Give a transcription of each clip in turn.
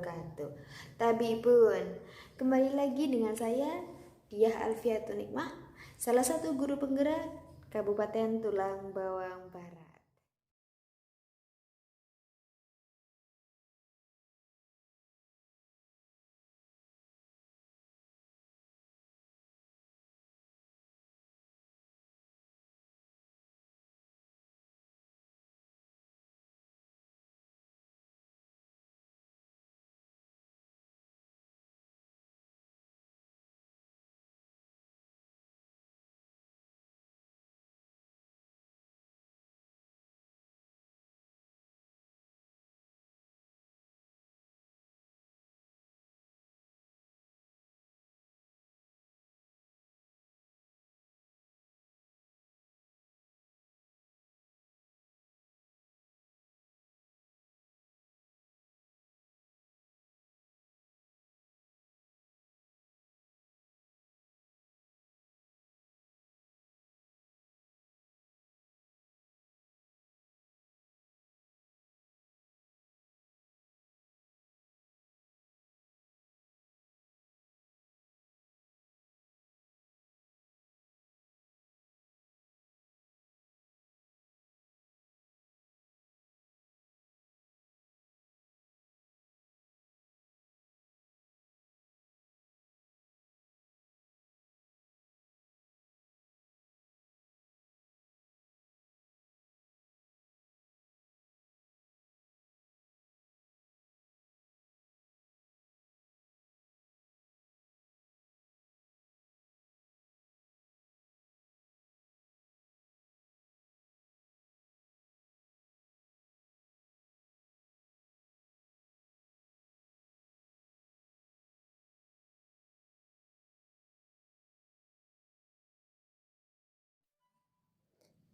wabarakatuh. Tabibun, kembali lagi dengan saya Diah Alfiatun Nikmah, salah satu guru penggerak Kabupaten Tulang Bawang Barat.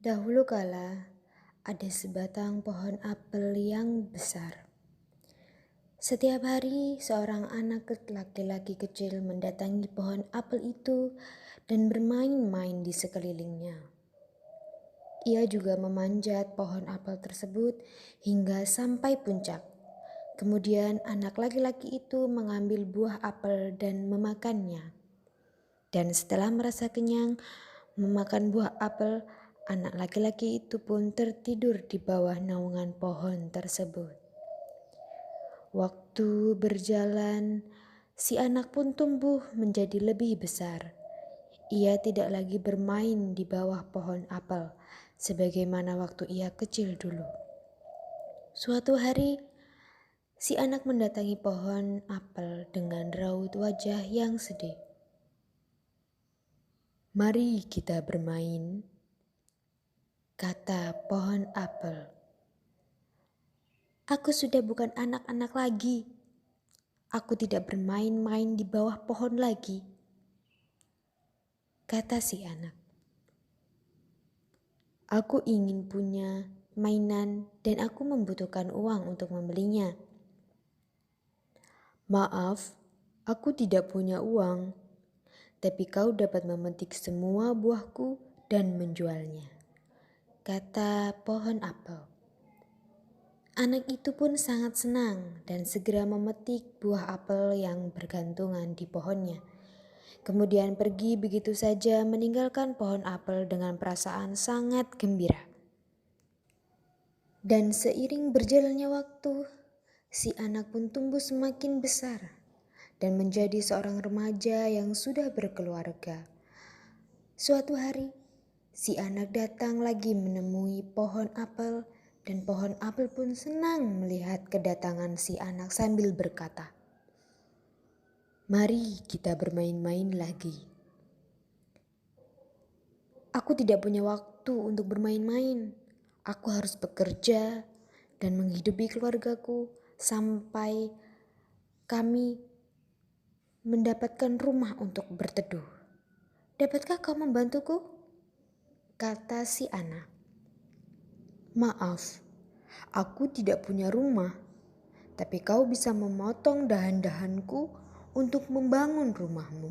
Dahulu kala, ada sebatang pohon apel yang besar. Setiap hari, seorang anak laki-laki kecil mendatangi pohon apel itu dan bermain-main di sekelilingnya. Ia juga memanjat pohon apel tersebut hingga sampai puncak. Kemudian anak laki-laki itu mengambil buah apel dan memakannya. Dan setelah merasa kenyang memakan buah apel, anak laki-laki itu pun tertidur di bawah naungan pohon tersebut. Waktu berjalan, si anak pun tumbuh menjadi lebih besar. Ia tidak lagi bermain di bawah pohon apel, sebagaimana waktu ia kecil dulu. Suatu hari, si anak mendatangi pohon apel dengan raut wajah yang sedih. "Mari kita bermain," kata pohon apel. "Aku sudah bukan anak-anak lagi. Aku tidak bermain-main di bawah pohon lagi," kata si anak. "Aku ingin punya mainan dan aku membutuhkan uang untuk membelinya." "Maaf, aku tidak punya uang, tapi kau dapat memetik semua buahku dan menjualnya," kata pohon apel. Anak itu pun sangat senang dan segera memetik buah apel yang bergantungan di pohonnya. Kemudian pergi begitu saja meninggalkan pohon apel dengan perasaan sangat gembira. Dan seiring berjalannya waktu, si anak pun tumbuh semakin besar dan menjadi seorang remaja yang sudah berkeluarga. Suatu hari, si anak datang lagi menemui pohon apel dan pohon apel pun senang melihat kedatangan si anak sambil berkata, "Mari kita bermain-main lagi." "Aku tidak punya waktu untuk bermain-main. Aku harus bekerja dan menghidupi keluargaku sampai kami mendapatkan rumah untuk berteduh. Dapatkah kau membantuku?" kata si anak. "Maaf, aku tidak punya rumah, tapi kau bisa memotong dahan-dahanku untuk membangun rumahmu."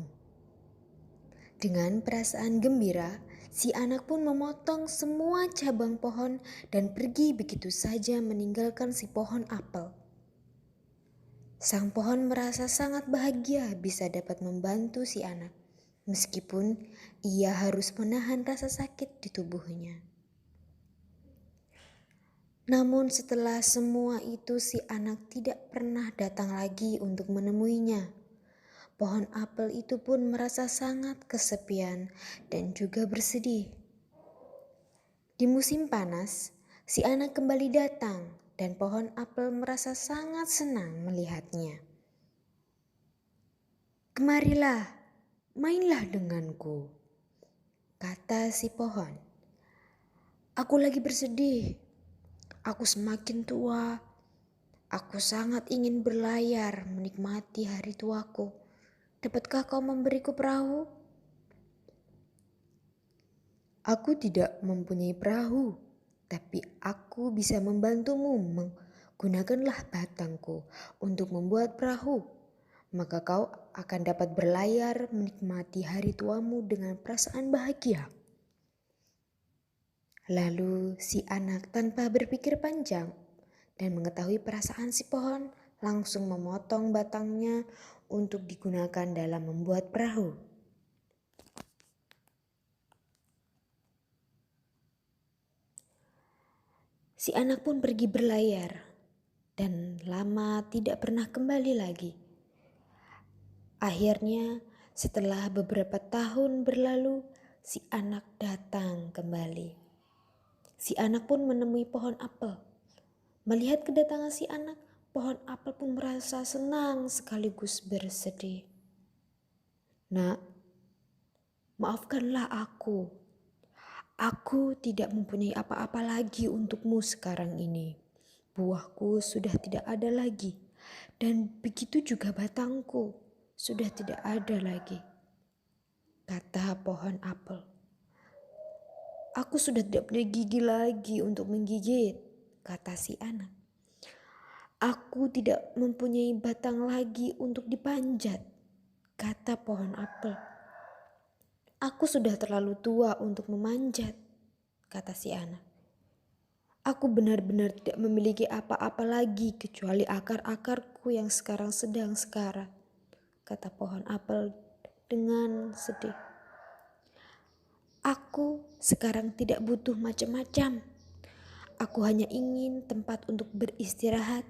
Dengan perasaan gembira, si anak pun memotong semua cabang pohon dan pergi begitu saja meninggalkan si pohon apel. Sang pohon merasa sangat bahagia bisa dapat membantu si anak, meskipun ia harus menahan rasa sakit di tubuhnya. Namun setelah semua itu si anak tidak pernah datang lagi untuk menemuinya. Pohon apel itu pun merasa sangat kesepian dan juga bersedih. Di musim panas, si anak kembali datang dan pohon apel merasa sangat senang melihatnya. "Kemarilah, mainlah denganku," kata si pohon. "Aku lagi bersedih. Aku semakin tua. Aku sangat ingin berlayar menikmati hari tuaku. Dapatkah kau memberiku perahu?" "Aku tidak mempunyai perahu, tapi aku bisa membantumu. Gunakanlah batangku untuk membuat perahu. Maka kau akan dapat berlayar menikmati hari tuamu dengan perasaan bahagia." Lalu si anak tanpa berpikir panjang dan mengetahui perasaan si pohon langsung memotong batangnya untuk digunakan dalam membuat perahu. Si anak pun pergi berlayar dan lama tidak pernah kembali lagi. Akhirnya setelah beberapa tahun berlalu, si anak datang kembali. Si anak pun menemui pohon apel. Melihat kedatangan si anak, pohon apel pun merasa senang sekaligus bersedih. "Nak, maafkanlah aku. Aku tidak mempunyai apa-apa lagi untukmu sekarang ini. Buahku sudah tidak ada lagi, dan begitu juga batangku sudah tidak ada lagi," kata pohon apel. "Aku sudah tidak punya gigi lagi untuk menggigit," kata si anak. "Aku tidak mempunyai batang lagi untuk dipanjat," kata pohon apel. "Aku sudah terlalu tua untuk memanjat," kata si anak. "Aku benar-benar tidak memiliki apa-apa lagi kecuali akar-akarku yang sekarang sedang sekarat," kata pohon apel dengan sedih. "Aku sekarang tidak butuh macam-macam. Aku hanya ingin tempat untuk beristirahat.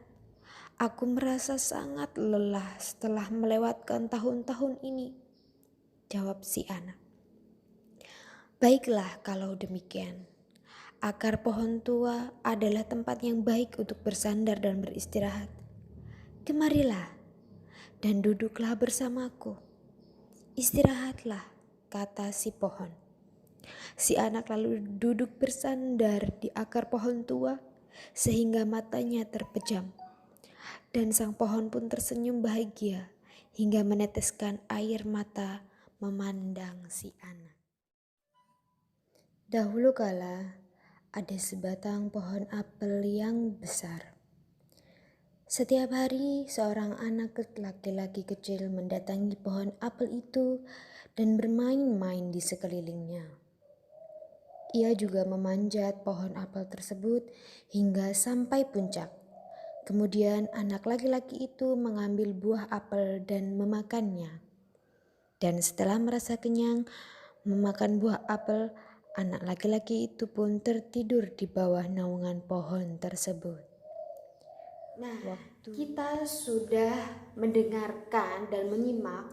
Aku merasa sangat lelah setelah melewatkan tahun-tahun ini," jawab si anak. "Baiklah kalau demikian. Akar pohon tua adalah tempat yang baik untuk bersandar dan beristirahat. Kemarilah dan duduklah bersamaku. Istirahatlah," kata si pohon. Si anak lalu duduk bersandar di akar pohon tua sehingga matanya terpejam. Dan sang pohon pun tersenyum bahagia hingga meneteskan air mata memandang si anak. Dahulu kala, ada sebatang pohon apel yang besar. Setiap hari, seorang anak laki-laki kecil mendatangi pohon apel itu dan bermain-main di sekelilingnya. Ia juga memanjat pohon apel tersebut hingga sampai puncak. Kemudian anak laki-laki itu mengambil buah apel dan memakannya. Dan setelah merasa kenyang memakan buah apel, anak laki-laki itu pun tertidur di bawah naungan pohon tersebut. Nah, kita sudah mendengarkan dan menyimak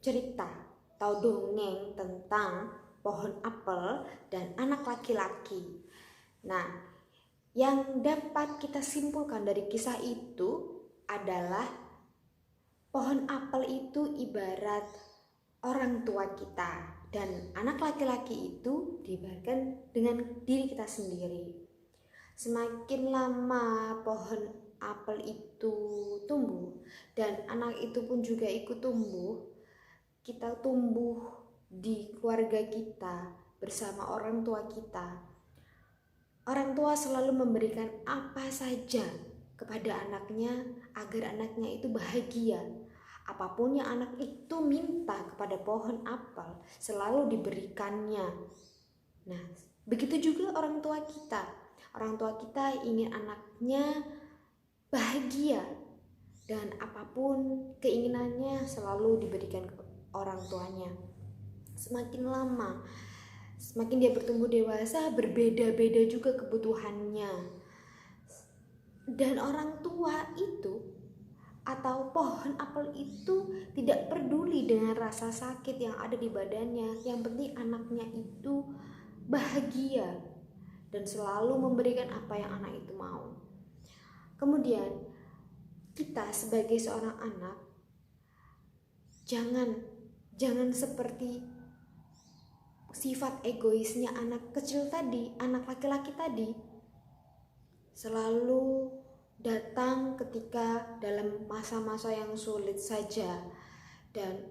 cerita atau dongeng tentang pohon apel dan anak laki-laki. Nah, yang dapat kita simpulkan dari kisah itu adalah pohon apel itu ibarat orang tua kita dan anak laki-laki itu diibaratkan dengan diri kita sendiri. Semakin lama pohon apel itu tumbuh dan anak itu pun juga ikut tumbuh, kita tumbuh di keluarga kita bersama orang tua kita. Orang tua selalu memberikan apa saja kepada anaknya agar anaknya itu bahagia. Apapun yang anak itu minta kepada pohon apel selalu diberikannya. Nah, begitu juga orang tua kita. Orang tua kita ingin anaknya bahagia. dan apapun keinginannya selalu diberikan ke orang tuanya. Semakin lama, semakin dia bertumbuh dewasa, berbeda-beda juga kebutuhannya. Dan orang tua itu atau pohon apel itu tidak peduli dengan rasa sakit yang ada di badannya. Yang penting anaknya itu bahagia dan selalu memberikan apa yang anak itu mau. Kemudian kita sebagai seorang anak jangan seperti sifat egoisnya anak kecil tadi, anak laki-laki tadi, selalu datang ketika dalam masa-masa yang sulit saja, dan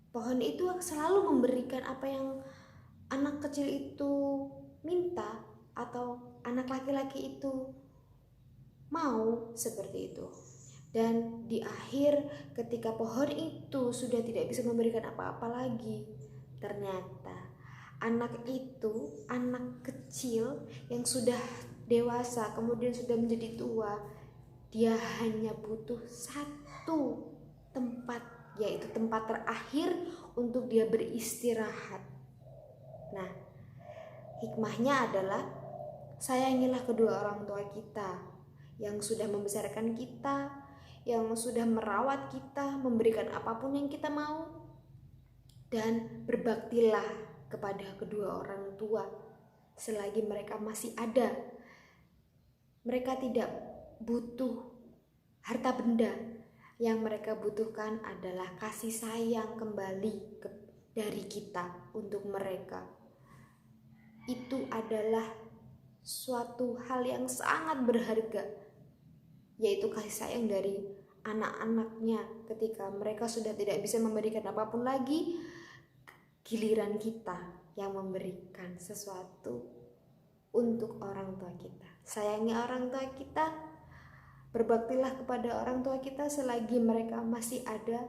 pohon itu selalu memberikan apa yang anak kecil itu minta atau anak laki-laki itu mau, seperti itu. Dan di akhir ketika pohon itu sudah tidak bisa memberikan apa-apa lagi, ternyata anak itu, anak kecil yang sudah dewasa kemudian sudah menjadi tua, dia hanya butuh satu tempat, yaitu tempat terakhir untuk dia beristirahat. Nah, hikmahnya adalah sayangilah kedua orang tua kita yang sudah membesarkan kita, yang sudah merawat kita, memberikan apapun yang kita mau, dan berbaktilah kepada kedua orang tua selagi mereka masih ada. Mereka tidak butuh harta benda, yang mereka butuhkan adalah kasih sayang kembali dari kita untuk mereka. Itu adalah suatu hal yang sangat berharga, yaitu kasih sayang dari anak-anaknya ketika mereka sudah tidak bisa memberikan apapun lagi. Giliran kita yang memberikan sesuatu untuk orang tua kita. Sayangi orang tua kita, berbaktilah kepada orang tua kita selagi mereka masih ada.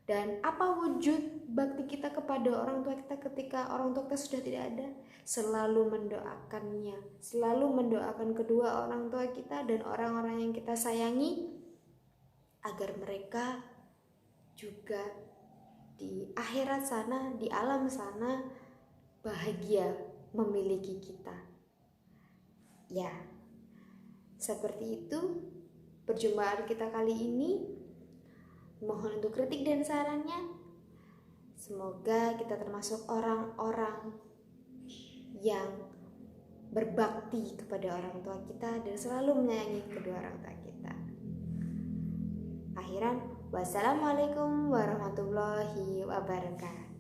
Dan apa wujud bakti kita kepada orang tua kita ketika orang tua kita sudah tidak ada? Selalu mendoakannya, selalu mendoakan kedua orang tua kita dan orang-orang yang kita sayangi, agar mereka juga di akhirat sana, di alam sana, bahagia memiliki kita. Ya, seperti itu perjumpaan kita kali ini. Mohon untuk kritik dan sarannya. Semoga kita termasuk orang-orang yang berbakti kepada orang tua kita dan selalu menyayangi kedua orang tua kita. Akhiran, wassalamualaikum warahmatullahi wabarakatuh.